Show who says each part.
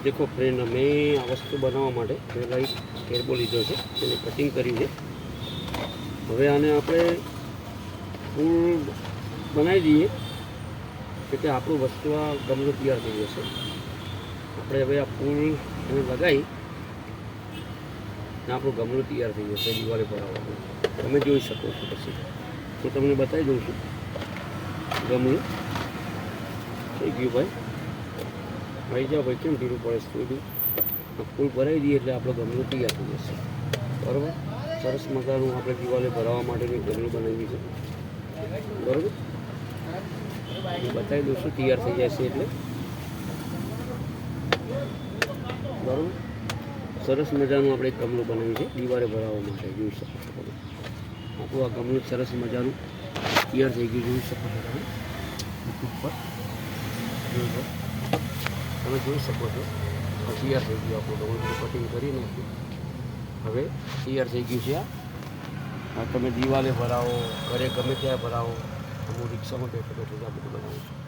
Speaker 1: देखो फ्रेंड मैं आ वस्तु बनावा माटे पहला एक केरबो लीधो छे तेने कटिंग कर्युं छे। हवे आने आपणे फूल बनावी दीए એટલે આપણું વસ્તુ આ ગમલો તૈયાર થઈ જશે। આપણે હવે આ ફૂલ એને લગાવી ને આપણું ગમલો તૈયાર થઈ જશે દિવાલે ભરાવવાનું। તમે જોઈ શકો છો। પછી હું તમને બતાવી દઉં છું ગમલું થઈ ગયું ભાઈ। ભાઈ જાઓ ભાઈ, કેમ ઢીલું પડે છે? ફૂલ ભરાવી દઈએ એટલે આપણો ગમલો તૈયાર થઈ જશે। બરાબર, સરસ મજાનું આપણે દિવાલે ભરાવવા માટેનું ગમલું બનાવી છે। બરાબર, बताई दो तैयार थी जाए एट बराबर सरस मजा अपने गमलू बनावी है दीवारे भरावा माटे। जोई शको छो તમે આપણું આ ગમલું સરસ મજાનું તૈયાર થઈ ગયું। જોઈ શકો છો તમે ઉપર તમે જોઈ શકો છો તૈયાર થઈ ગયું આપણું ગમલું કટિંગ કરીને હવે તૈયાર થઈ ગયું છે। આ તમે દિવાલે ભરાવો, ઘરે ગમે ત્યાં ભરાવો। હું રિક્ષામાં બેઠો બેઠો જ આ બધું બનાવું છું।